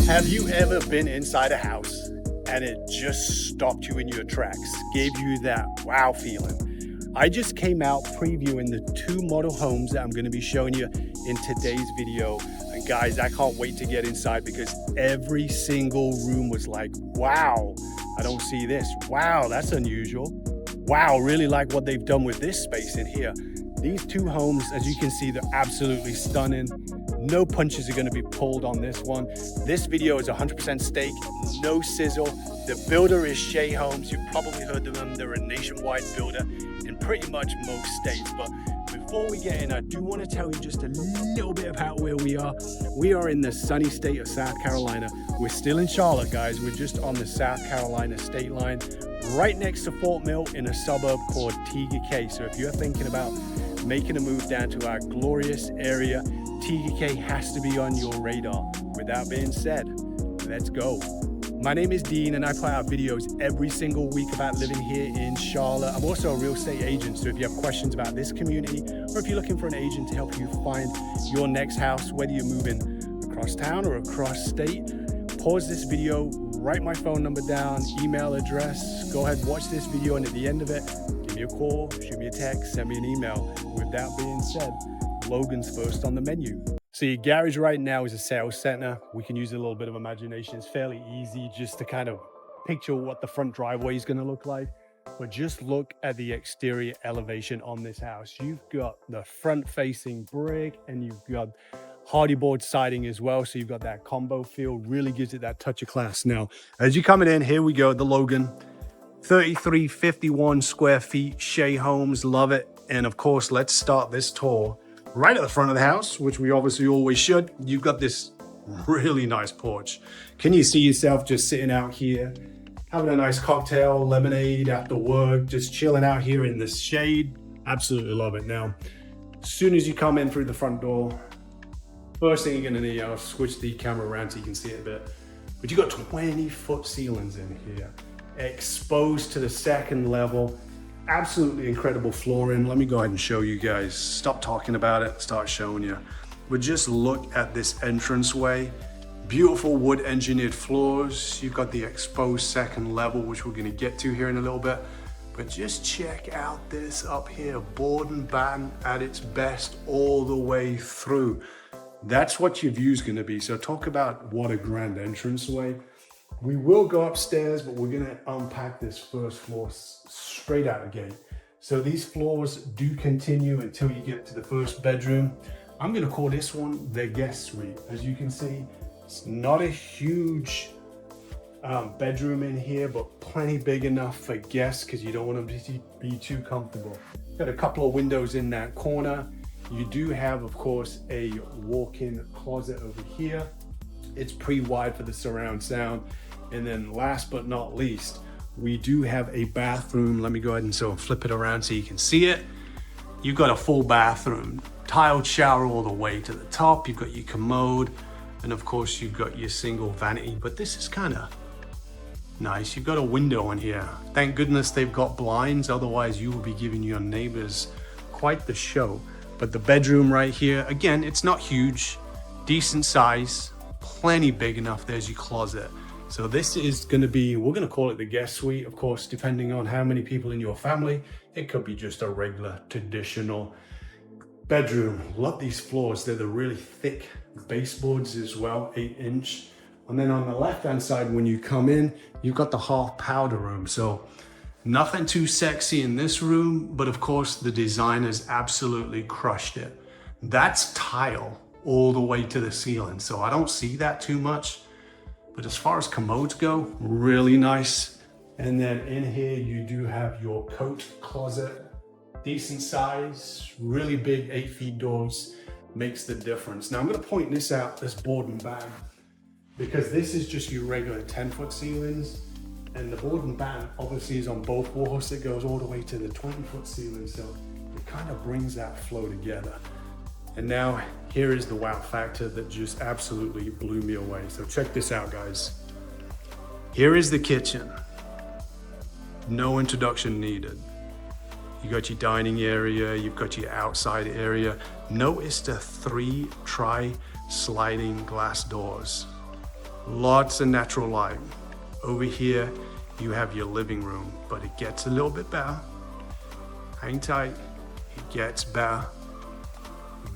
Have you ever been inside a house and it just stopped you in your tracks, gave you that wow feeling? I just came out previewing the 2 model homes that I'm going to be showing you in today's video. And guys, I can't wait to get inside because every single room was like, wow, I don't see this. Wow, that's unusual. Wow, really like what they've done with this space in here. These 2 homes, as you can see, they're absolutely stunning. No punches are going to be pulled on this one. This video is 100% stake, no sizzle. The builder is Shea Homes. You've probably heard of them. They're a nationwide builder in pretty much most states. But before we get in, I do want to tell you just a little bit about where we are. We are in the sunny state of South Carolina. We're still in Charlotte, guys. We're just on the South Carolina state line, right next to Fort Mill in a suburb called Tega Cay. So if you're thinking about making a move down to our glorious area, Tega Cay has to be on your radar. With that being said, let's go. My name is Dean and I put out videos every single week about living here in Charlotte. I'm also a real estate agent, so if you have questions about this community or if you're looking for an agent to help you find your next house, whether you're moving across town or across state, pause this video, write my phone number down, email address, go ahead, watch this video, and at the end of it, give me a call, shoot me a text, send me an email. With that being said, Logan's first on the menu. So your garage right now is a sales center. We can use a little bit of imagination. It's fairly easy just to kind of picture what the front driveway is going to look like. But just look at the exterior elevation on this house. You've got the front facing brick and you've got hardy board siding as well. So you've got that combo feel, really gives it that touch of class. Now, as you're coming in, here we go, the Logan. 3351 square feet, Shea Homes, love it. And of course, let's start this tour right at the front of the house, which we obviously always should. You've got this really nice porch. Can you see yourself just sitting out here, having a nice cocktail, lemonade after work, just chilling out here in the shade? Absolutely love it. Now, as soon as you come in through the front door, first thing you're gonna need, I'll switch the camera around so you can see it a bit, but you've got 20-foot ceilings in here, exposed to the second level. Absolutely incredible flooring. Let me go ahead and show you guys. Stop talking about it, start showing you. But just look at this entranceway. Beautiful wood engineered floors. You've got the exposed second level, which we're gonna get to here in a little bit. But just check out this up here. Board and batten at its best all the way through. That's what your view's gonna be. So talk about what a grand entranceway. We will go upstairs, but we're gonna unpack this first floor straight out the gate. So these floors do continue until you get to the first bedroom. I'm gonna call this one the guest suite. As you can see, it's not a huge bedroom in here, but plenty big enough for guests because you don't want them to be too comfortable. Got a couple of windows in that corner. You do have, of course, a walk-in closet over here. It's pretty wide for the surround sound. And then last but not least, we do have a bathroom. Let me go ahead and flip it around so you can see it. You've got a full bathroom, tiled shower all the way to the top. You've got your commode, and of course you've got your single vanity, but this is kind of nice. You've got a window in here. Thank goodness they've got blinds, otherwise you will be giving your neighbors quite the show. But the bedroom right here, again, it's not huge, decent size, plenty big enough. There's your closet. So this is going to be, we're going to call it the guest suite. Of course, depending on how many people in your family, it could be just a regular traditional bedroom. Love these floors. They're the really thick baseboards as well, 8-inch. And then on the left-hand side, when you come in, you've got the half powder room. So nothing too sexy in this room, but of course the designers absolutely crushed it. That's tile all the way to the ceiling. So I don't see that too much. But as far as commodes go, really nice. And then in here, you do have your coat closet, decent size, really big 8-foot doors, makes the difference. Now I'm gonna point this out, this board and batten, because this is just your regular 10-foot ceilings. And the board and batten obviously is on both walls. It goes all the way to the 20-foot ceiling. So it kind of brings that flow together. And now here is the wow factor that just absolutely blew me away. So check this out, guys. Here is the kitchen. No introduction needed. You got your dining area, you've got your outside area. Notice the 3 tri-sliding glass doors. Lots of natural light. Over here, you have your living room, but it gets a little bit better. Hang tight, it gets better.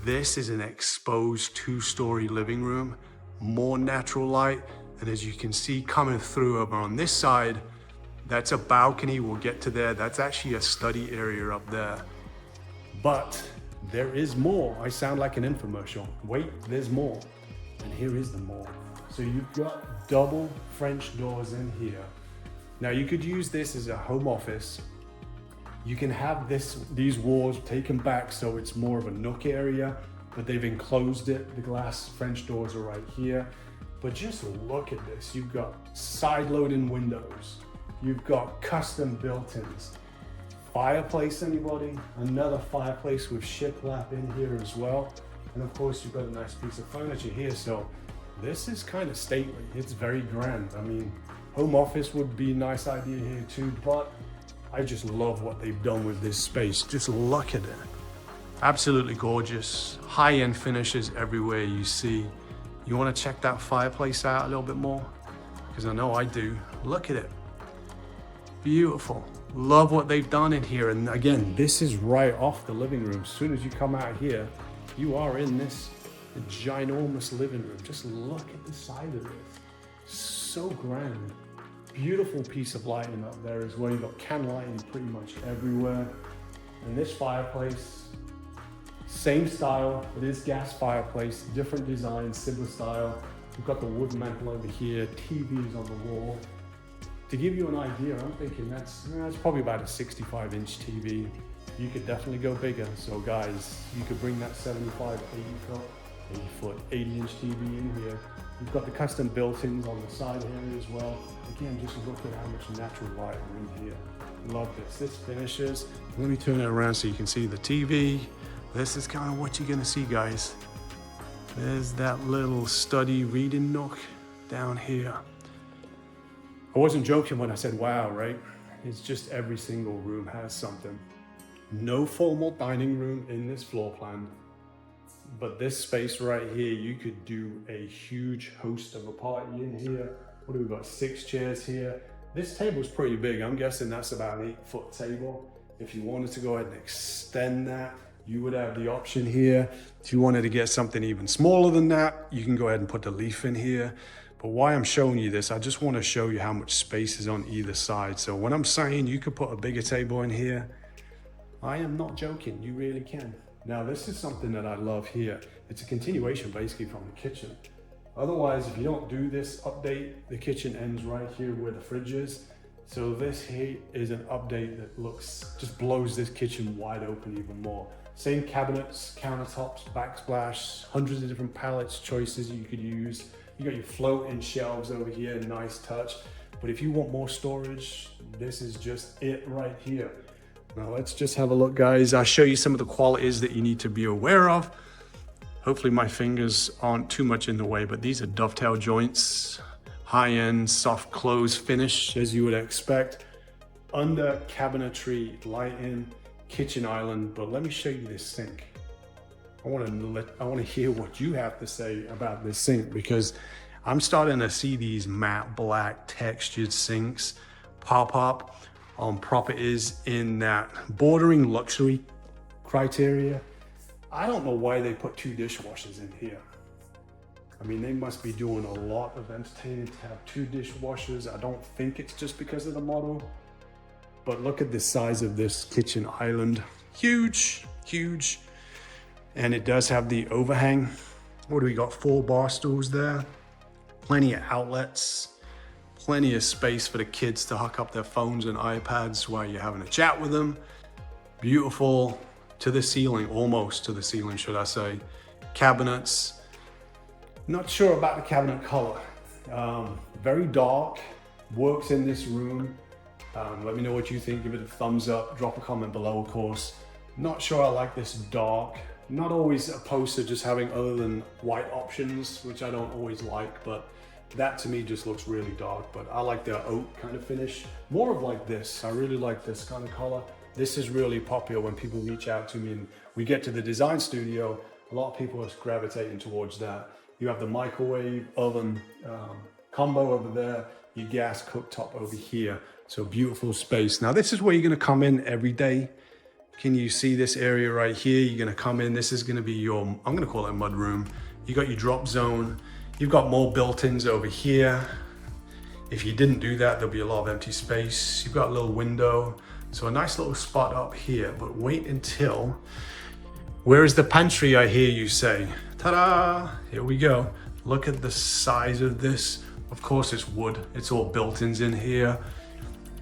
This is an exposed 2-story living room, more natural light. And as you can see coming through over on this side, that's a balcony, we'll get to there. That's actually a study area up there. But there is more. I sound like an infomercial. Wait, there's more. And here is the more. So you've got double French doors in here. Now you could use this as a home office. You can have these walls taken back so it's more of a nook area, but they've enclosed it. The glass French doors are right here. But just look at this. You've got side-loading windows. You've got custom built-ins. Fireplace, anybody? Another fireplace with shiplap in here as well. And of course, you've got a nice piece of furniture here. So this is kind of stately. It's very grand. I mean, home office would be a nice idea here too, but I just love what they've done with this space. Just look at it. Absolutely gorgeous. High-end finishes everywhere you see. You want to check that fireplace out a little bit more? Because I know I do. Look at it. Beautiful. Love what they've done in here. And again, this is right off the living room. As soon as you come out here, you are in this ginormous living room. Just look at the side of this. So grand. Beautiful piece of lighting up there as well. You've got can lighting pretty much everywhere. And this fireplace, same style. It is gas fireplace, different design, similar style. We've got the wood mantle over here, TVs on the wall. To give you an idea, I'm thinking that's probably about a 65-inch TV. You could definitely go bigger. So guys, you could bring that 75, 80-inch TV in here. You've got the custom built-ins on the side here as well. Again, just look at how much natural light are in here. Love this. This finishes. Let me turn it around so you can see the TV. This is kind of what you're gonna see, guys. There's that little study reading nook down here. I wasn't joking when I said wow, right? It's just every single room has something. No formal dining room in this floor plan, but this space right here, you could do a huge host of a party in here. What do we got? 6 chairs here. This table's pretty big. I'm guessing that's about an 8-foot table. If you wanted to go ahead and extend that, you would have the option here. If you wanted to get something even smaller than that, you can go ahead and put the leaf in here. But why I'm showing you this, I just want to show you how much space is on either side. So when I'm saying you could put a bigger table in here, I am not joking, you really can. Now this is something that I love here. It's a continuation basically from the kitchen. Otherwise, if you don't do this update, the kitchen ends right here where the fridge is. So this here is an update that just blows this kitchen wide open even more. Same cabinets, countertops, backsplash, hundreds of different palettes, choices you could use. You got your floating shelves over here, nice touch. But if you want more storage, this is just it right here. Now let's just have a look, guys. I'll show you some of the qualities that you need to be aware of. Hopefully my fingers aren't too much in the way, but these are dovetail joints, high-end soft close finish, as you would expect. Under cabinetry, lighting, kitchen island. But let me show you this sink. I want to hear what you have to say about this sink, because I'm starting to see these matte black textured sinks pop up on properties in that bordering luxury criteria. I don't know why they put 2 dishwashers in here. I mean, they must be doing a lot of entertaining to have 2 dishwashers. I don't think it's just because of the model, but look at the size of this kitchen island. Huge, huge. And it does have the overhang. What do we got? 4 bar stools there. Plenty of outlets. Plenty of space for the kids to hook up their phones and iPads while you're having a chat with them. Beautiful to the ceiling, almost to the ceiling, should I say. Cabinets. Not sure about the cabinet color. Very dark, works in this room. Let me know what you think. Give it a thumbs up. Drop a comment below, of course. Not sure I like this dark. Not always opposed to just having other than white options, which I don't always like, but that to me just looks really dark. But I like the oak kind of finish. More of like this. I really like this kind of color. This is really popular when people reach out to me and we get to the design studio. A lot of people are gravitating towards that. You have the microwave oven combo over there, your gas cooktop over here. So beautiful space. Now this is where you're gonna come in every day. Can you see this area right here? You're gonna come in, this is gonna be your, I'm gonna call it a mud room. You got your drop zone. You've got more built-ins over here. If you didn't do that, there'll be a lot of empty space. You've got a little window. So a nice little spot up here, but wait until, where is the pantry, I hear you say? Ta-da, here we go. Look at the size of this. Of course it's wood, it's all built-ins in here.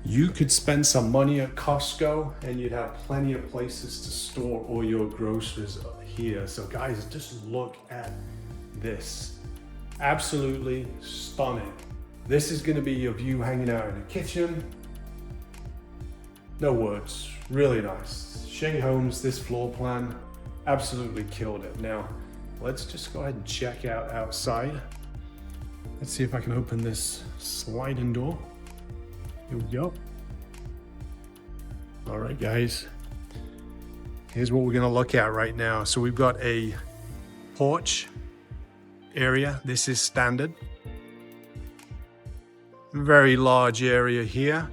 You could spend some money at Costco and you'd have plenty of places to store all your groceries here. So guys, just look at this. Absolutely stunning. This is gonna be your view hanging out in the kitchen. No words, really nice. Cay Homes, this floor plan, absolutely killed it. Now, let's just go ahead and check out outside. Let's see if I can open this sliding door. Here we go. All right, guys. Here's what we're gonna look at right now. So we've got a porch area. This is standard. Very large area here.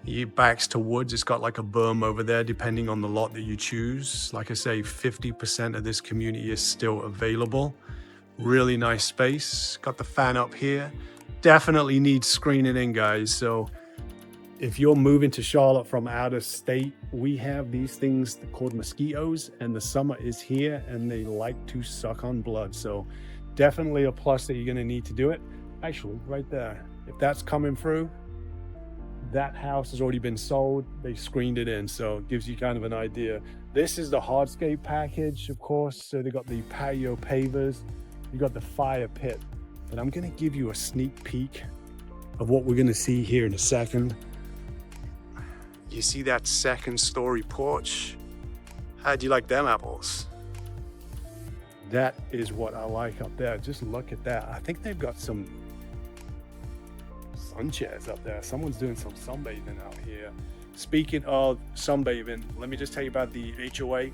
It backs to woods. It's got like a berm over there, depending on the lot that you choose. Like I say, 50% of this community is still available. Really nice space. Got the fan up here. Definitely needs screening in, guys. So if you're moving to Charlotte from out of state, we have these things called mosquitoes, and the summer is here and they like to suck on blood. So definitely a plus that you're gonna need to do it. Actually, right there, if that's coming through, that house has already been sold. They screened it in, so it gives you kind of an idea. This is the hardscape package, of course. So they got the patio pavers, you got the fire pit. And I'm gonna give you a sneak peek of what we're gonna see here in a second. You see that second story porch? How'd you like them apples? That is what I like up there. Just look at that. I think they've got some sun chairs up there. Someone's doing some sunbathing out here. Speaking of sunbathing, let me just tell you about the HOA.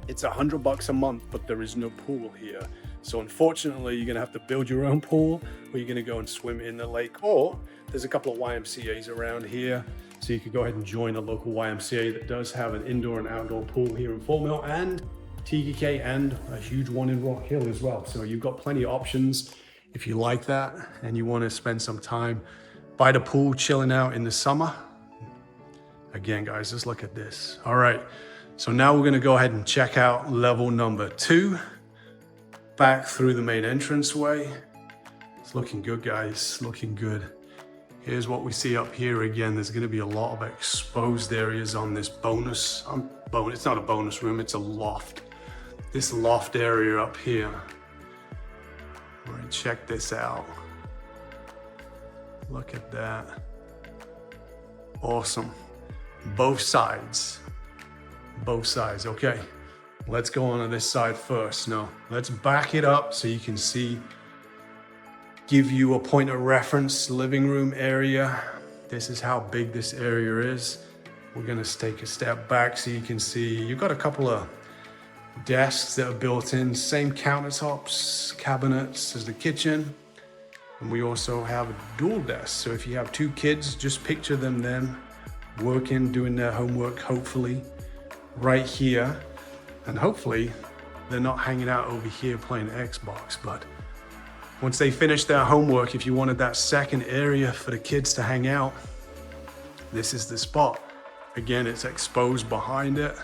It's $100 a month, but there is no pool here. So unfortunately, you're gonna have to build your own pool, or you're gonna go and swim in the lake, or there's a couple of YMCAs around here. So you could go ahead and join a local YMCA that does have an indoor and outdoor pool here in Fort Mill and Tega Cay, and a huge one in Rock Hill as well. So you've got plenty of options if you like that and you wanna spend some time by the pool, chilling out in the summer. Again, guys, just look at this. All right, so now we're gonna go ahead and check out level number 2, back through the main entranceway. It's looking good, guys, looking good. Here's what we see up here. Again, there's gonna be a lot of exposed areas on this bonus, it's not a bonus room, it's a loft. This loft area up here. All right, check this out. Look at that. Awesome. Both sides. Both sides. Okay, let's go on this side first. No, let's back it up so you can see, give you a point of reference, living room area. This is how big this area is. We're gonna take a step back so you can see, you've got a couple of desks that are built in, same countertops, cabinets as the kitchen. And we also have a dual desk. So if you have 2 kids, just picture them working, doing their homework, hopefully right here. And hopefully they're not hanging out over here playing Xbox. But once they finish their homework, if you wanted that second area for the kids to hang out, this is the spot. Again, it's exposed behind it.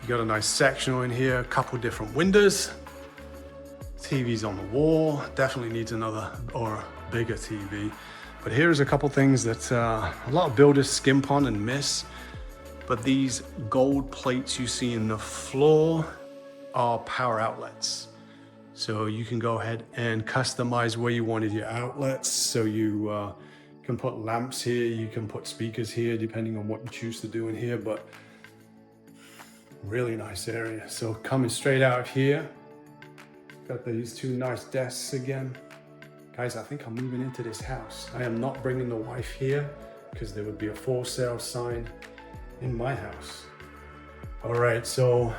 You got a nice sectional in here, a couple different windows. TV's on the wall, definitely needs another or a bigger TV. But here's a couple things that a lot of builders skimp on and miss. But these gold plates you see in the floor are power outlets. So you can go ahead and customize where you wanted your outlets. So you can put lamps here, you can put speakers here, depending on what you choose to do in here. But really nice area. So coming straight out here, got these 2 nice desks again. Guys, I think I'm moving into this house. I am not bringing the wife here because there would be a for sale sign in my house. All right, so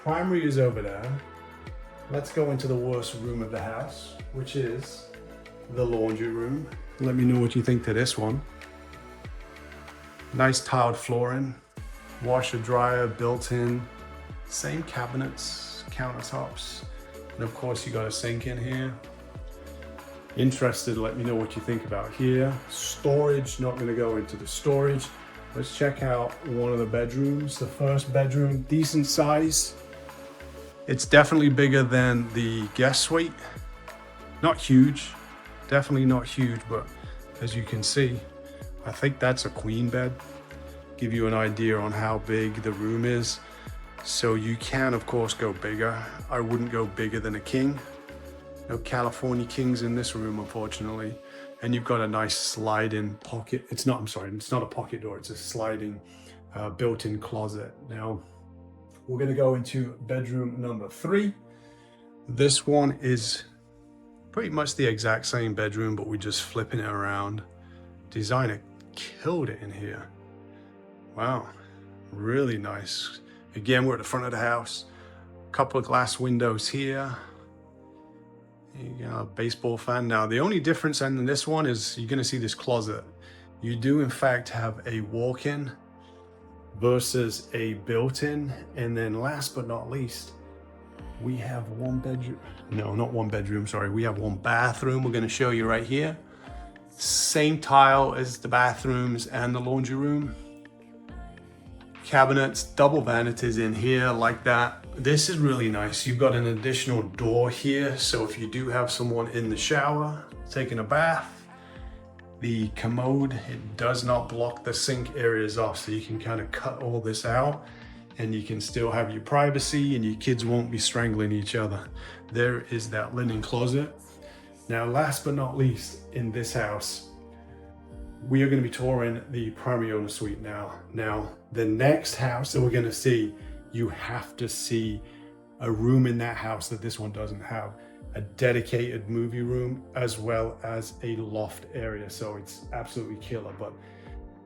primary is over there. Let's go into the worst room of the house, which is the laundry room. Let me know what you think to this one. Nice tiled flooring, washer dryer built in, same cabinets, countertops, and of course you got a sink in here. Interested, let me know what you think about here. Storage, not gonna go into the storage. Let's check out one of the bedrooms. The first bedroom, decent size. It's definitely bigger than the guest suite. Not huge, definitely not huge, but as you can see, I think that's a queen bed. Give you an idea on how big the room is. So you can, of course, go bigger. I wouldn't go bigger than a king. No California kings in this room, unfortunately. And you've got a nice slide-in pocket. It's not a pocket door. It's a sliding built-in closet. Now, we're gonna go into bedroom number 3. This one is pretty much the exact same bedroom, but we're just flipping it around. Designer killed it in here. Wow, really nice. Again, we're at the front of the house. A couple of glass windows here. You got a baseball fan. Now, the only difference in this one is you're gonna see this closet. You do in fact have a walk-in versus a built-in. And then last but not least, we have one bedroom. No, not one bedroom, sorry. We have one bathroom we're gonna show you right here. Same tile as the bathrooms and the laundry room. Cabinets, double vanities in here like that. This is really nice. You've got an additional door here. So if you do have someone in the shower, taking a bath, the commode, it does not block the sink areas off. So you can kind of cut all this out and you can still have your privacy and your kids won't be strangling each other. There is that linen closet. Now, last but not least, in this house, we are going to be touring the primary owner suite now. Now, the next house that we're going to see, you have to see a room in that house that this one doesn't have. A dedicated movie room as well as a loft area. So it's absolutely killer. But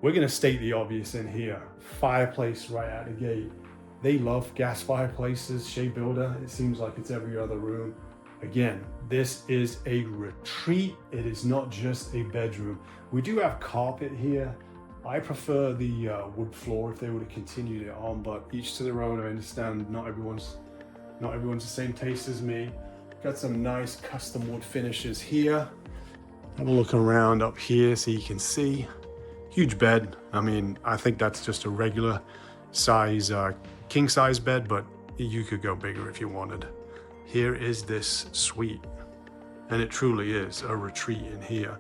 we're going to state the obvious in here. Fireplace right out the gate. They love gas fireplaces. Shea Builder, it seems like it's every other room. Again, this is a retreat. It is not just a bedroom. We do have carpet here. I prefer the wood floor if they would have continued it on, but each to their own. I understand not everyone's the same taste as me. Got some nice custom wood finishes here. Have a look around up here so you can see. Huge bed. I mean, I think that's just a regular size, king size bed, but you could go bigger if you wanted. Here is this suite, and it truly is a retreat in here.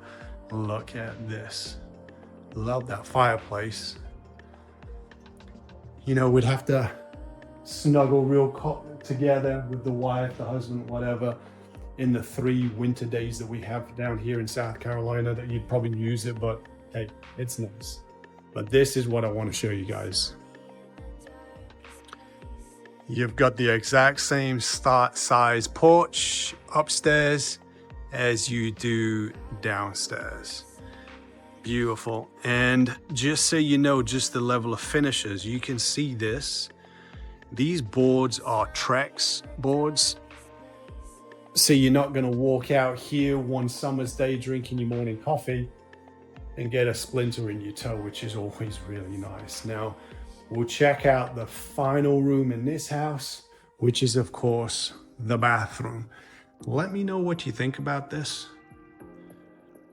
Look at this. Love that fireplace. You know, we'd have to snuggle real together with the wife, the husband, whatever, in the 3 winter days that we have down here in South Carolina that you'd probably use it, but hey, it's nice. But this is what I want to show you guys. You've got the exact same size porch upstairs as you do downstairs. Beautiful. And just so you know, just the level of finishes, you can see this. These boards are Trex boards. So you're not going to walk out here one summer's day drinking your morning coffee and get a splinter in your toe, which is always really nice. Now, we'll check out the final room in this house, which is, of course, the bathroom. Let me know what you think about this.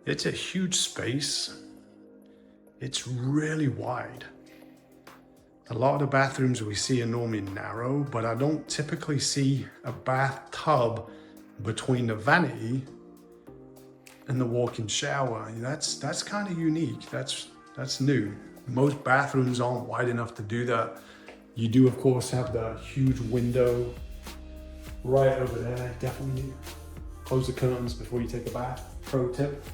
It's a huge space. It's really wide. A lot of the bathrooms we see are normally narrow, but I don't typically see a bathtub between the vanity and the walk-in shower. That's kind of unique. That's new. Most bathrooms aren't wide enough to do that. You do, of course, have the huge window right over there. Definitely close the curtains before you take a bath. Pro tip,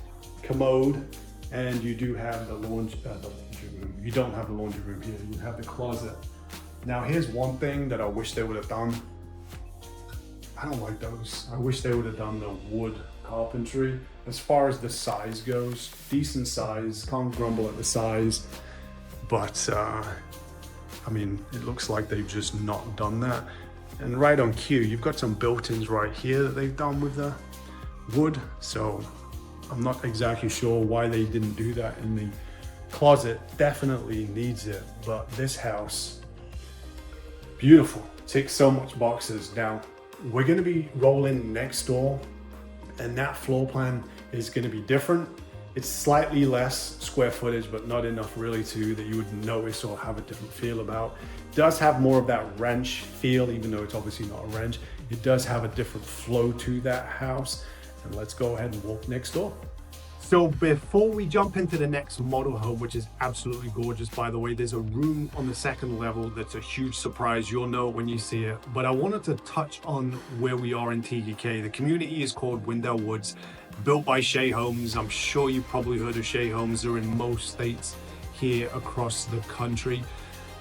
commode, and you do have the laundry room. You don't have the laundry room here. You have the closet. Now, here's one thing that I wish they would have done. I don't like those. I wish they would have done the wood carpentry. As far as the size goes, decent size, can't grumble at the size. But, I mean, it looks like they've just not done that. And right on cue, you've got some built-ins right here that they've done with the wood. So I'm not exactly sure why they didn't do that in the closet. Definitely needs it, but this house, beautiful, ticks so much boxes. Now, we're gonna be rolling next door, and that floor plan is gonna be different. It's slightly less square footage, but not enough really that you would notice or have a different feel about. It does have more of that ranch feel, even though it's obviously not a ranch. It does have a different flow to that house. And let's go ahead and walk next door. So before we jump into the next model home, which is absolutely gorgeous, by the way, there's a room on the second level that's a huge surprise. You'll know when you see it. But I wanted to touch on where we are in Tega Cay. The community is called Windell Woods, built by Shea Homes. I'm sure you've probably heard of Shea Homes. They're in most states here across the country.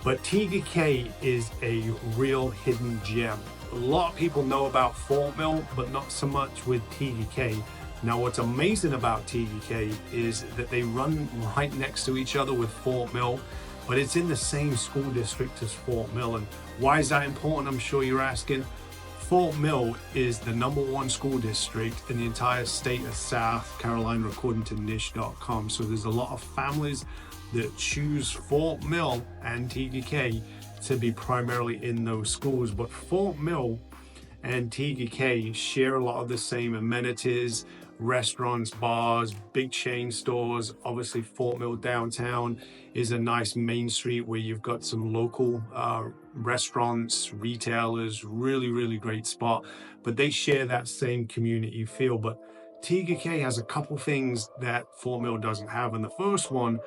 But Tega Cay is a real hidden gem. A lot of people know about Fort Mill, but not so much with Tega Cay. Now, what's amazing about Tega Cay is that they run right next to each other with Fort Mill, but it's in the same school district as Fort Mill. And why is that important? I'm sure you're asking. Fort Mill is the #1 school district in the entire state of South Carolina, according to niche.com. So there's a lot of families that choose Fort Mill and Tega Cay to be primarily in those schools. But Fort Mill and Tega Cay share a lot of the same amenities, restaurants, bars, big chain stores. Obviously, Fort Mill downtown is a nice main street where you've got some local restaurants, retailers, really great spot. But they share that same community feel. But Tega Cay has a couple things that Fort Mill doesn't have. And the first one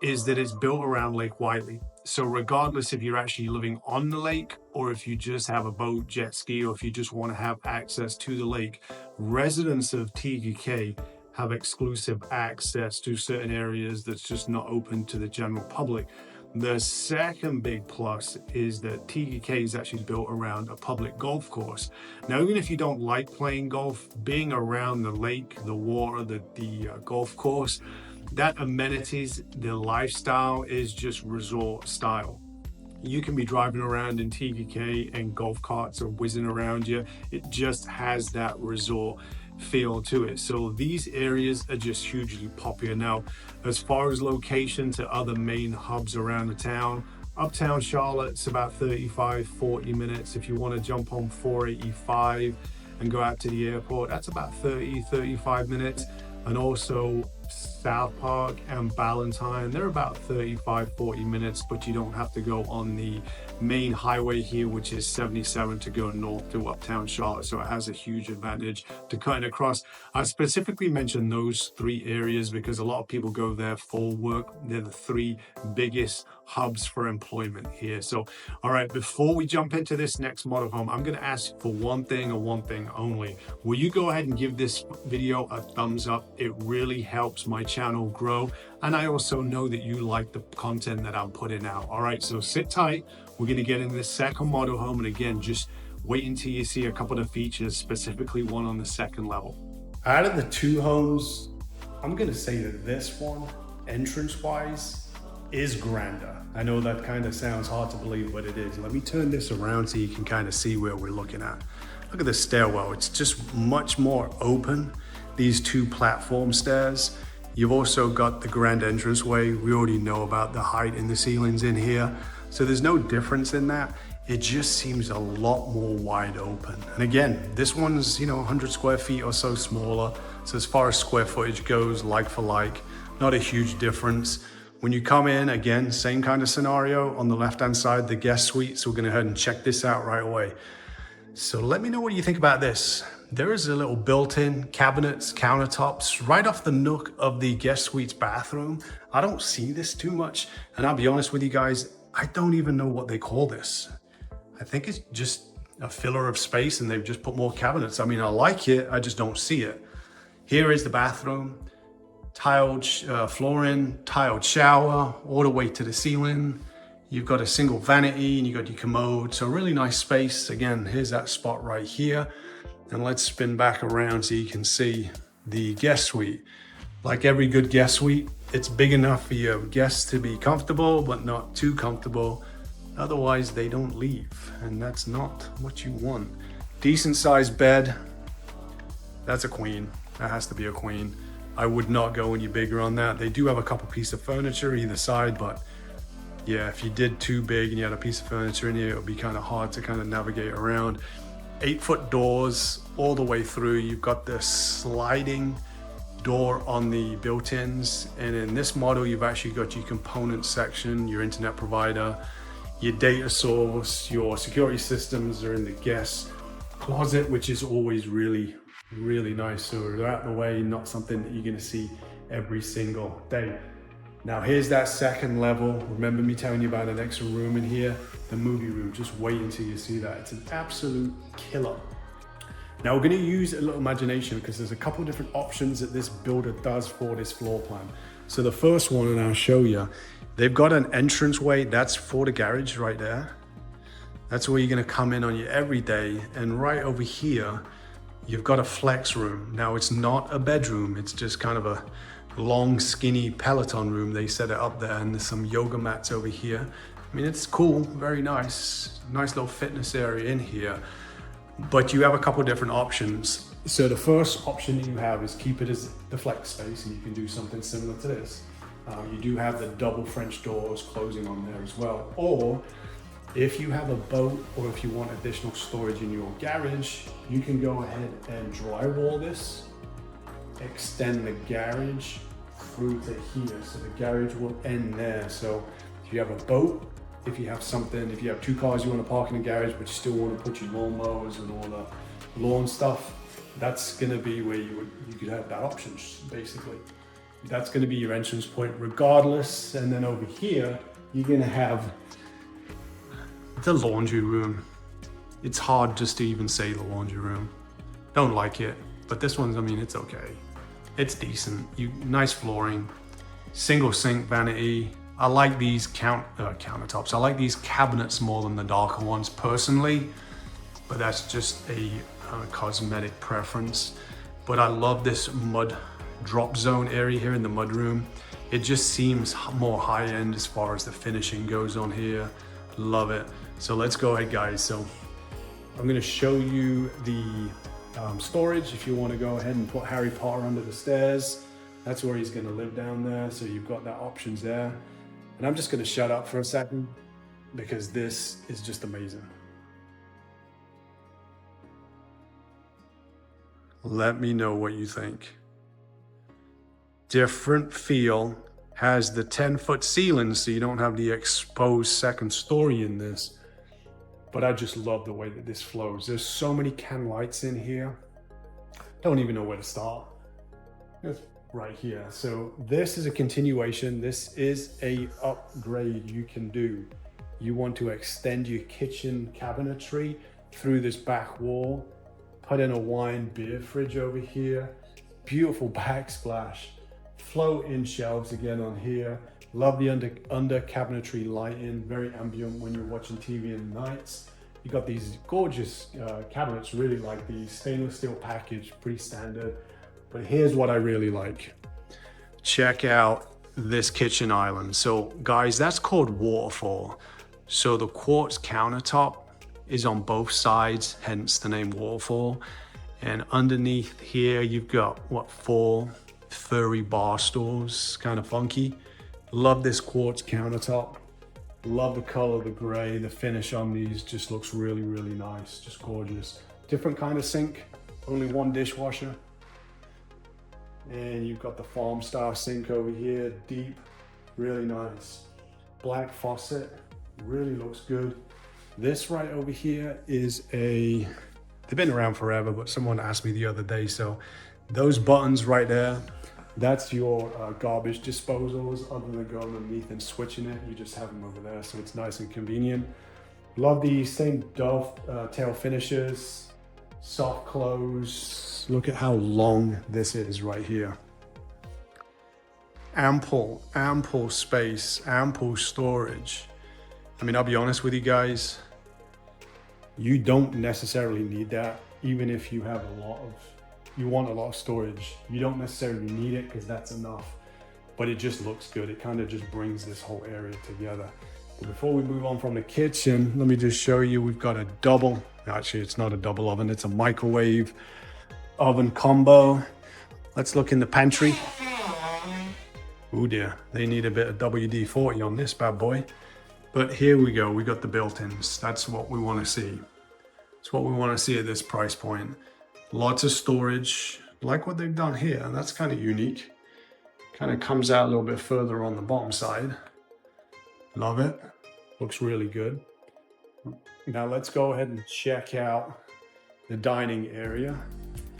is that it's built around Lake Whiteley. So regardless if you're actually living on the lake or if you just have a boat, jet ski, or if you just want to have access to the lake, residents of Tega Cay have exclusive access to certain areas that's just not open to the general public. The second big plus is that Tega Cay is actually built around a public golf course. Now, even if you don't like playing golf, being around the lake, the water, the golf course, that amenities, the lifestyle is just resort style. You can be driving around in Tega Cay and golf carts are whizzing around you. It just has that resort feel to it. So these areas are just hugely popular. Now, as far as location to other main hubs around the town, uptown Charlotte's about 35-40 minutes. If you want to jump on 485 and go out to the airport, that's about 30-35 minutes. And also South Park and Ballantyne, they're about 35-40 minutes, but you don't have to go on the main highway here, which is 77, to go north to uptown Charlotte. So it has a huge advantage to cutting across. I specifically mentioned those three areas because a lot of people go there for work. They're the three biggest hubs for employment here. So, all right, before we jump into this next model home, I'm going to ask for one thing and one thing only. Will you go ahead and give this video a thumbs up? It really helps my channel grow. And I also know that you like the content that I'm putting out. All right, so sit tight. We're going to get into the second model home. And again, just wait until you see a couple of features, specifically one on the second level. Out of the two homes, I'm going to say that this one, entrance-wise, is grander. I know that kind of sounds hard to believe, but it is. Let me turn this around so you can kind of see where we're looking at. Look at the stairwell. It's just much more open. These two platform stairs. You've also got the grand entranceway. We already know about the height in the ceilings in here. So there's no difference in that. It just seems a lot more wide open. And again, this one's, 100 square feet or so smaller. So as far as square footage goes, like for like, not a huge difference. When you come in, again, same kind of scenario. On the left-hand side, the guest suite. So we're gonna go ahead and check this out right away. So let me know what you think about this. There is a little built-in cabinets, countertops, right off the nook of the guest suite's bathroom. I don't see this too much. And I'll be honest with you guys, I don't even know what they call this. I think it's just a filler of space and they've just put more cabinets. I mean, I like it, I just don't see it. Here is the bathroom. Tiled flooring, tiled shower, all the way to the ceiling. You've got a single vanity and you got your commode. So really nice space. Again, here's that spot right here. And let's spin back around so you can see the guest suite. Like every good guest suite, it's big enough for your guests to be comfortable, but not too comfortable. Otherwise, they don't leave. And that's not what you want. Decent sized bed. That's a queen. That has to be a queen. I would not go any bigger on that. They do have a couple pieces of furniture either side, but yeah, if you did too big and you had a piece of furniture in here, it would be kind of hard to kind of navigate around. 8-foot doors all the way through. You've got the sliding door on the built-ins, and in this model you've actually got your component section, your internet provider, your data source, your security systems are in the guest closet, which is always really nice. So they're out of the way, not something that you're going to see every single day. Now here's that second level. Remember me telling you about an extra room in here? The movie room. Just wait until you see that. It's an absolute killer. Now we're going to use a little imagination because there's a couple of different options that this builder does for this floor plan. So the first one, and I'll show you, they've got an entranceway. That's for the garage right there. That's where you're going to come in on your everyday. And right over here, you've got a flex room. Now it's not a bedroom. It's just kind of a long, skinny Peloton room. They set it up there, and there's some yoga mats over here. I mean, it's cool, very nice. Nice little fitness area in here. But you have a couple of different options. So the first option that you have is keep it as the flex space, and you can do something similar to this. You do have the double French doors closing on there as well. Or if you have a boat, or if you want additional storage in your garage, you can go ahead and drywall this, extend the garage through to here. So the garage will end there. So if you have a boat, if you have something, if you have 2 cars you want to park in the garage, but you still want to put your lawnmowers and all the lawn stuff, that's going to be where you could have that option, basically. That's going to be your entrance point regardless. And then over here, you're going to have the laundry room. It's hard just to even say the laundry room. Don't like it, but this one's, I mean, it's okay. It's decent. Nice flooring, single sink vanity. I like these countertops. I like these cabinets more than the darker ones personally, but that's just a cosmetic preference. But I love this mud drop zone area here in the mud room. It just seems more high end as far as the finishing goes on here. Love it. So let's go ahead, guys. So I'm gonna show you the storage. If you want to go ahead and put Harry Potter under the stairs, that's where he's gonna live down there. So you've got that options there. And I'm just gonna shut up for a second because this is just amazing. Let me know what you think. Different feel, has the 10-foot ceiling so you don't have the exposed second story in this. But I just love the way that this flows. There's so many can lights in here. Don't even know where to start. It's right here. So this is a continuation. This is a upgrade you can do. You want to extend your kitchen cabinetry through this back wall, put in a wine beer fridge over here, beautiful backsplash, float-in shelves again on here. Love the under cabinetry lighting, very ambient when you're watching TV in the nights. You got these gorgeous cabinets, really like these stainless steel package, pretty standard. But here's what I really like. Check out this kitchen island. So guys, that's called waterfall. So the quartz countertop is on both sides, hence the name waterfall. And underneath here, you've got what, 4 furry bar stools, kind of funky. Love this quartz countertop. Love the color, the gray, the finish on these just looks really, really nice, just gorgeous. Different kind of sink, only 1 dishwasher. And you've got the farm style sink over here, deep, really nice. Black faucet, really looks good. This right over here is they've been around forever, but someone asked me the other day. So those buttons right there, that's your garbage disposals. Other than going underneath and switching it, you just have them over there. So it's nice and convenient. Love the same dovetail finishes, soft close. Look at how long this is right here. Ample space, ample storage. I mean, I'll be honest with you guys, you don't necessarily need that. Even if you have you want a lot of storage, you don't necessarily need it because that's enough, but it just looks good. It kind of just brings this whole area together. But before we move on from the kitchen, let me just show you, we've got a actually it's not a double oven, it's a microwave oven combo. Let's look in the pantry. Oh dear, they need a bit of WD-40 on this bad boy. But here we go, we got the built-ins. That's what we want to see. It's what we want to see at this price point. Lots of storage, like what they've done here, and that's kind of unique. Kind of comes out a little bit further on the bottom side. Love it. Looks really good. Now let's go ahead and check out the dining area.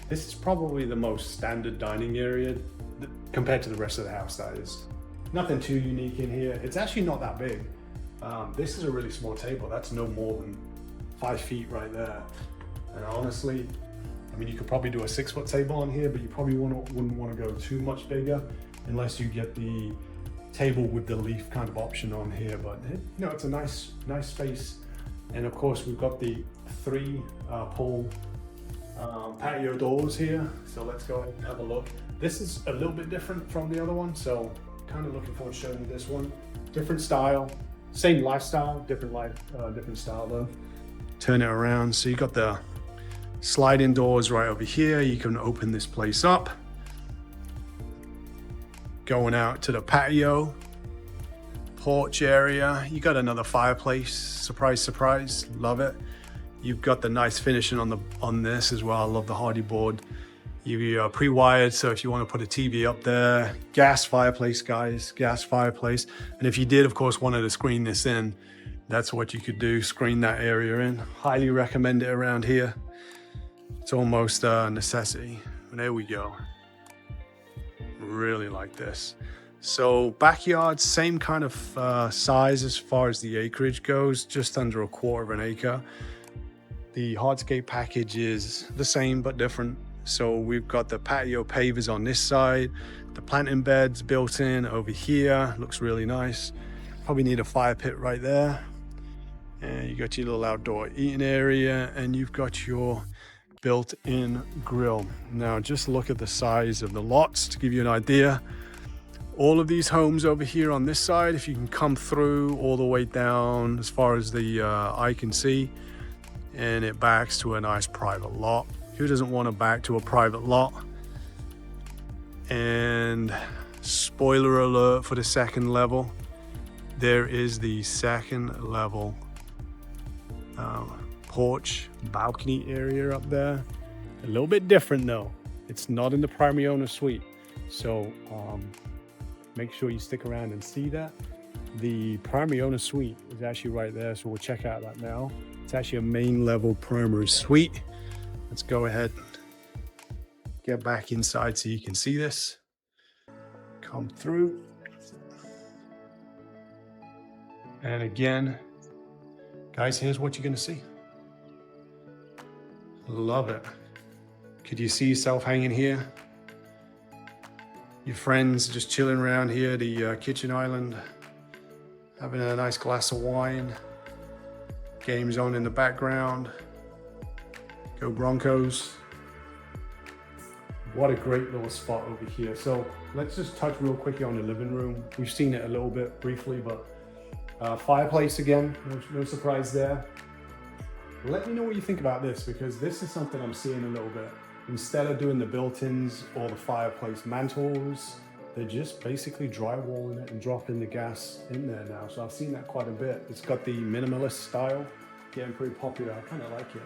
This is probably the most standard dining area compared to the rest of the house, that is. Nothing too unique in here. It's actually not that big. This is a really small table. That's no more than 5 feet right there. And honestly, I mean, you could probably do a 6-foot table on here, but you probably wouldn't want to go too much bigger unless you get the table with the leaf kind of option on here. But you know, it's a nice space. And of course, we've got the 3 pull patio doors here. So let's go ahead and have a look. This is a little bit different from the other one. So kind of looking forward to showing you this one. Different style, same lifestyle, different style though. Turn it around. So you got the sliding doors right over here. You can open this place up. Going out to the patio, porch area. You got another fireplace. Surprise, surprise. Love it. You've got the nice finishing on this as well. I love the hardy board. You're pre-wired, so if you want to put a TV up there, gas fireplace, guys, gas fireplace. And if you did, of course, wanted to screen this in, that's what you could do, screen that area in. Highly recommend it around here. It's almost a necessity. And there we go. Really like this. So backyard, same kind of size as far as the acreage goes, just under 1/4 of an acre. The hardscape package is the same but different. So we've got the patio pavers on this side, the planting beds built in over here. Looks really nice. Probably need a fire pit right there. And you got your little outdoor eating area, and you've got your built-in grill. Now just look at the size of the lots to give you an idea. All of these homes over here on this side, if you can come through all the way down as far as the eye can see, and it backs to a nice private lot. Who doesn't want to back to a private lot? And spoiler alert for the second level, there is the second level porch balcony area up there. A little bit different though. It's not in the primary owner suite. So make sure you stick around and see that. The primary owner suite is actually right there. So we'll check out that now. It's actually a main level primary suite. Let's go ahead and get back inside so you can see this. Come through. And again, guys, here's what you're gonna see. Love it. Could you see yourself hanging here? Your friends just chilling around here, the kitchen island, having a nice glass of wine. Games on in the background. Go Broncos. What a great little spot over here. So let's just touch real quickly on the living room. We've seen it a little bit briefly, but fireplace again, no surprise there. Let me know what you think about this, because this is something I'm seeing a little bit. Instead of doing the built-ins or the fireplace mantles, they're just basically drywalling it and dropping the gas in there now. So I've seen that quite a bit. It's got the minimalist style, getting pretty popular. I kind of like it.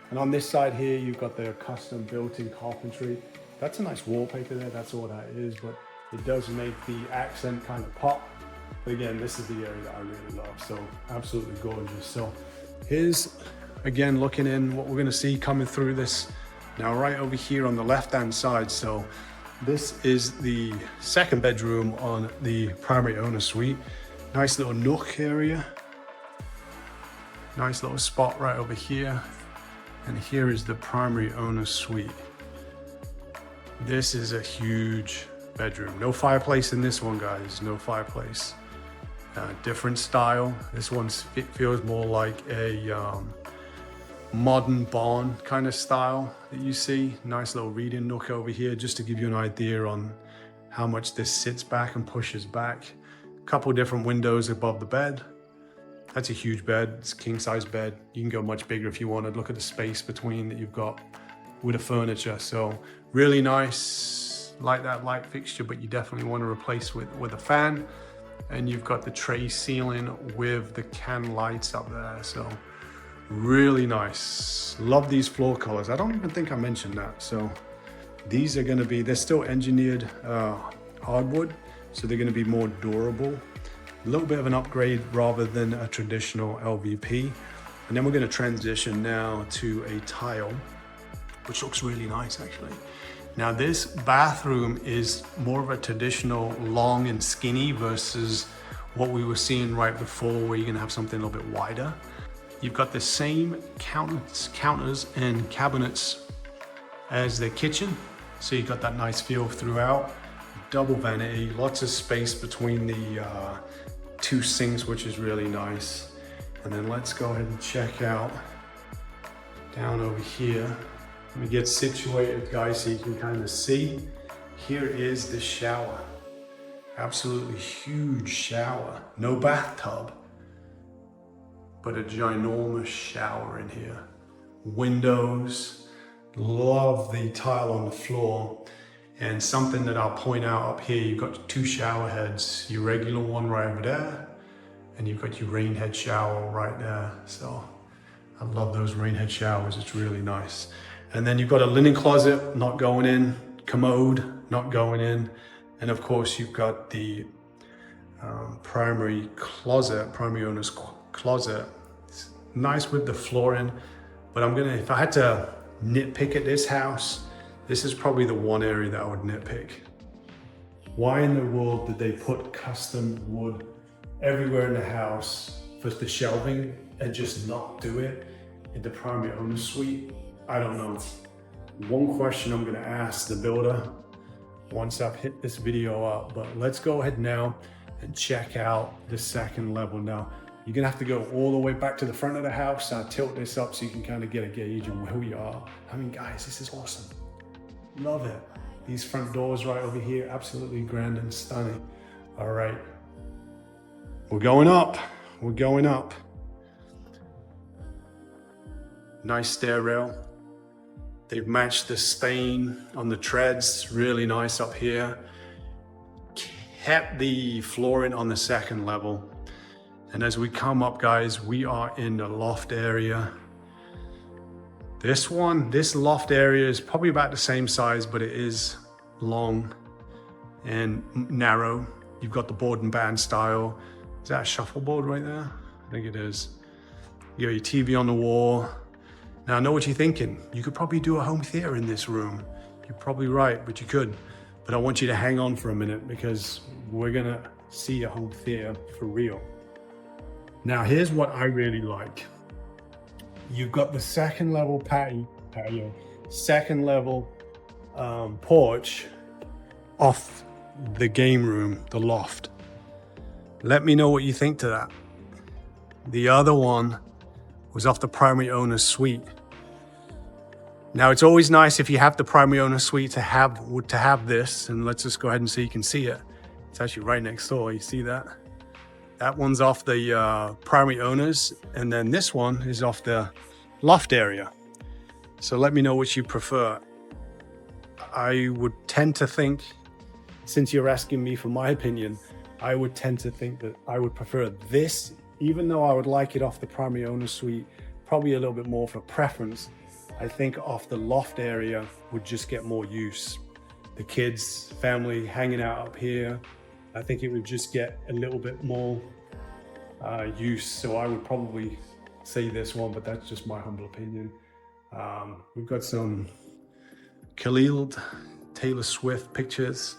And on this side here, you've got the custom built-in carpentry. That's a nice wallpaper there, that's all that is, but it does make the accent kind of pop. But again, this is the area that I really love, so absolutely gorgeous. So here's, again, looking in what we're gonna see coming through this. Now right over here on the left-hand side, so this is the second bedroom on the primary owner suite. Nice little nook area. Nice little spot right over here. And here is the primary owner suite. This is a huge bedroom. No fireplace in this one, guys, no fireplace. Different style. This one feels more like a modern barn kind of style that you see. Nice little reading nook over here, just to give you an idea on how much this sits back and pushes back. A couple different windows above the bed. That's a huge bed. It's a king size bed. You can go much bigger if you wanted. Look at the space between that you've got with the furniture. So really nice. like that light fixture, but you definitely want to replace with a fan. And you've got the tray ceiling with the can lights up there. So really nice. Love these floor colors. I don't even think I mentioned that. So these are going to be, they're still engineered hardwood, so they're going to be more durable. A little bit of an upgrade rather than a traditional LVP. And then we're going to transition now to a tile, which looks really nice actually. Now this bathroom is more of a traditional long and skinny versus what we were seeing right before, where you're going to have something a little bit wider. You've got the same counters and cabinets as the kitchen, so you've got that nice feel throughout. Double vanity, lots of space between the two sinks, which is really nice. And then let's go ahead and check out down over here. Let me get situated, guys, so you can kind of see. Here is the shower. Absolutely huge shower. No bathtub, but a ginormous shower in here. Windows. Love the tile on the floor. And something that I'll point out up here, you've got two shower heads. Your regular one right over there, and you've got your rain head shower right there. So I love those rain head showers. It's really nice. And then you've got a linen closet, not going in. Commode, not going in. And of course, you've got the primary owner's closet. It's nice with the flooring, but if I had to nitpick at this house, this is probably the one area that I would nitpick. Why in the world did they put custom wood everywhere in the house for the shelving and just not do it in the primary owner's suite? I don't know. One question I'm gonna ask the builder once I've hit this video up, but let's go ahead now and check out the second level. Now, you're gonna have to go all the way back to the front of the house. I'll tilt this up so you can kind of get a gauge on where we are. I mean, guys, this is awesome. Love it. These front doors right over here, absolutely grand and stunning. All right, we're going up. We're going up. Nice stair rail. They've matched the stain on the treads, really nice up here. Kept the flooring on the second level. And as we come up, guys, we are in the loft area. This loft area is probably about the same size, but it is long and narrow. You've got the board and band style. Is that a shuffleboard right there? I think it is. You got your TV on the wall. Now I know what you're thinking. You could probably do a home theater in this room. You're probably right, but you could. But I want you to hang on for a minute because we're gonna see a home theater for real. Now here's what I really like. You've got the second level patio, second level porch off the game room, the loft. Let me know what you think to that. The other one was off the primary owner's suite. Now it's always nice if you have the primary owner's suite to have this, and let's just go ahead and so you can see it. It's actually right next door, you see that? That one's off the primary owners, and then this one is off the loft area. So let me know which you prefer. I would tend to think, since you're asking me for my opinion, I would tend to think that I would prefer this, even though I would like it off the primary owner suite, probably a little bit more for preference. I think off the loft area would just get more use. The kids, family hanging out up here, I think it would just get a little bit more use. So I would probably say this one, but that's just my humble opinion. We've got some Taylor Swift pictures.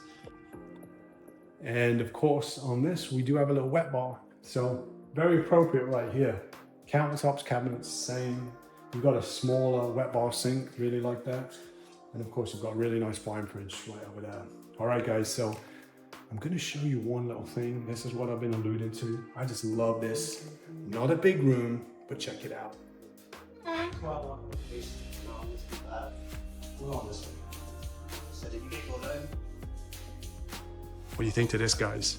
And of course on this, we do have a little wet bar. So very appropriate right here. Countertops, cabinets, same. We've got a smaller wet bar sink, really like that. And of course, we've got a really nice wine fridge right over there. All right, guys, so I'm gonna show you one little thing. This is what I've been alluding to. I just love this. Not a big room, but check it out. What do you think to this, guys?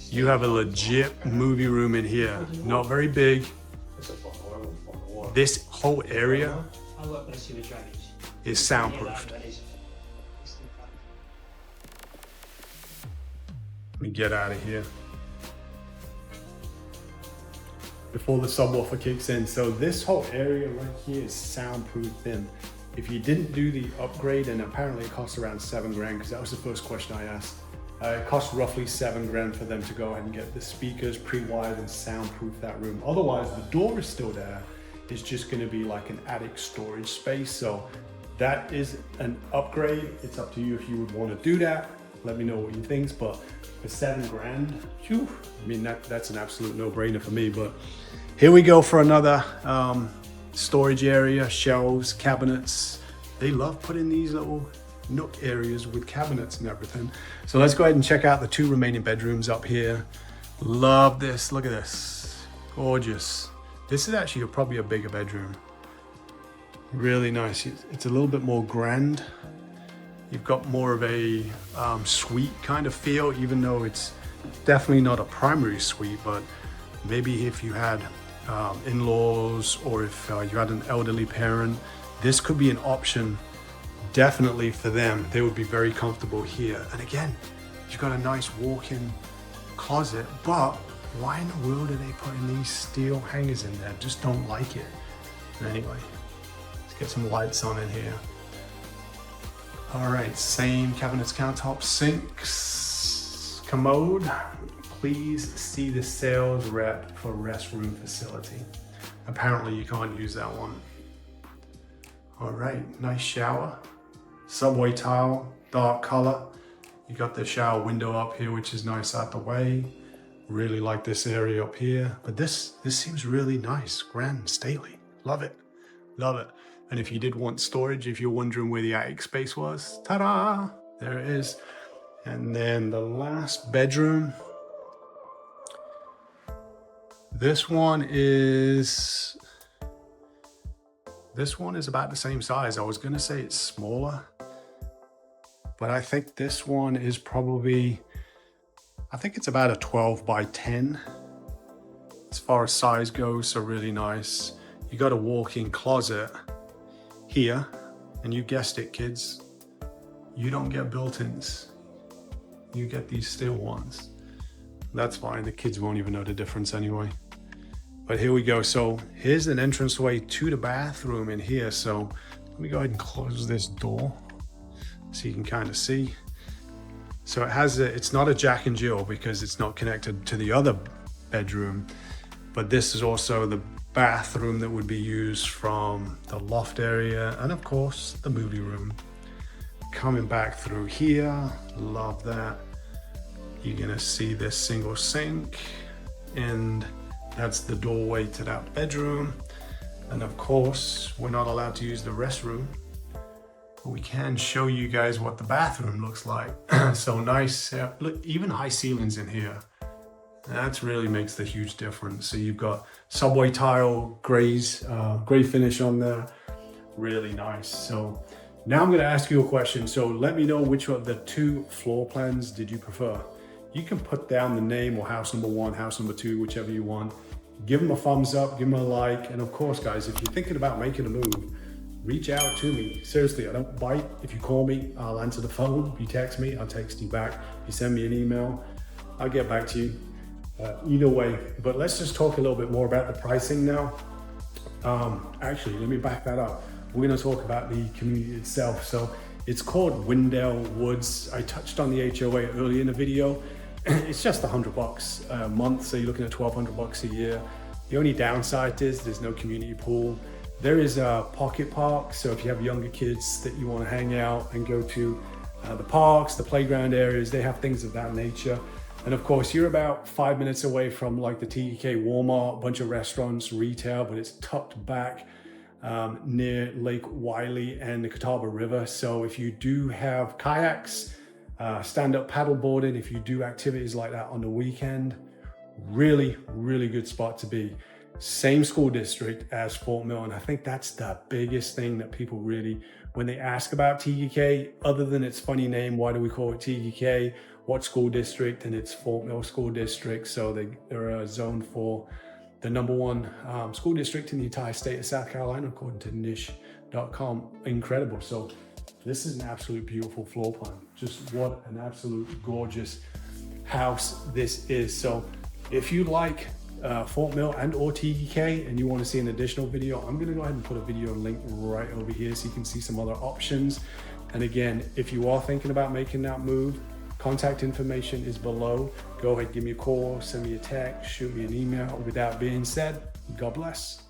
You have a legit movie room in here. Not very big. This whole area is soundproofed. me get out of here before the subwoofer kicks in. So this whole area right here is soundproofed in. If you didn't do the upgrade, and apparently it costs around 7 grand, because that was the first question I asked. It costs roughly 7 grand for them to go ahead and get the speakers pre-wired and soundproof that room. Otherwise, the door is still there. It's just gonna be like an attic storage space. So that is an upgrade. It's up to you if you would wanna do that. Let me know what you think, but for 7 grand, whew, I mean, that's an absolute no-brainer for me. But here we go for another storage area, shelves, cabinets. They love putting these little nook areas with cabinets and everything. So let's go ahead and check out the 2 remaining bedrooms up here. Love this, look at this, gorgeous. This is actually probably a bigger bedroom. Really nice, it's a little bit more grand. You've got more of a suite kind of feel, even though it's definitely not a primary suite, but maybe if you had in-laws, or if you had an elderly parent, this could be an option definitely for them. They would be very comfortable here. And again, you've got a nice walk-in closet, but why in the world are they putting these steel hangers in there? Just don't like it. Anyway, let's get some lights on in here. All right, same cabinets, countertops, sinks, commode. Please see the sales rep for restroom facility. Apparently you can't use that one. All right, nice shower. Subway tile, dark color. You got the shower window up here, which is nice out the way. Really like this area up here. But this seems really nice, grand, stately. Love it, love it. And if you did want storage, if you're wondering where the attic space was, ta-da, there it is. And then the last bedroom. This one is about the same size. I was gonna say it's smaller, but I think this one is probably, I think it's about a 12 by 10 as far as size goes, so really nice. You got a walk-in closet here, and you guessed it, kids, you don't get built-ins. You get these steel ones. That's fine, the kids won't even know the difference anyway. But here we go. So here's an entranceway to the bathroom in here. So let me go ahead and close this door so you can kind of see. So it has it's not a Jack and Jill because it's not connected to the other bedroom, but this is also the bathroom that would be used from the loft area, and of course the movie room. Coming back through here, love that. You're gonna see this single sink, and that's the doorway to that bedroom. And of course, we're not allowed to use the restroom, but we can show you guys what the bathroom looks like. So nice, look, even high ceilings in here. That really makes the huge difference. So you've got subway tile, gray finish on there, really nice. So now I'm gonna ask you a question. So let me know which of the 2 floor plans did you prefer. You can put down the name or house number 1, house number 2, whichever you want. Give them a thumbs up, give them a like. And of course, guys, if you're thinking about making a move, reach out to me. Seriously, I don't bite. If you call me, I'll answer the phone. If you text me, I'll text you back. If you send me an email, I'll get back to you. Either way, but let's just talk a little bit more about the pricing now. Actually, let me back that up. We're gonna talk about the community itself. So it's called Windell Woods. I touched on the HOA earlier in the video. It's just $100 a month, so you're looking at $1,200 a year. The only downside is there's no community pool. There is a pocket park, so if you have younger kids that you want to hang out and go to the parks, the playground areas, they have things of that nature. And of course, you're about 5 minutes away from like the Tega Cay Walmart, a bunch of restaurants, retail, but it's tucked back near Lake Wiley and the Catawba River. So if you do have kayaks, stand-up paddleboarding, if you do activities like that on the weekend, really, really good spot to be. Same school district as Fort Mill, and I think that's the biggest thing that people really, when they ask about Tega Cay, other than its funny name, why do we call it Tega Cay? What school district? And it's Fort Mill School District. So they're zoned for the #1 school district in the entire state of South Carolina, according to niche.com. Incredible. So this is an absolute beautiful floor plan. Just what an absolute gorgeous house this is. So if you like Fort Mill and or Tega Cay and you want to see an additional video, I'm going to go ahead and put a video link right over here so you can see some other options. And again, if you are thinking about making that move, contact information is below. Go ahead, give me a call, send me a text, shoot me an email. With that being said, God bless.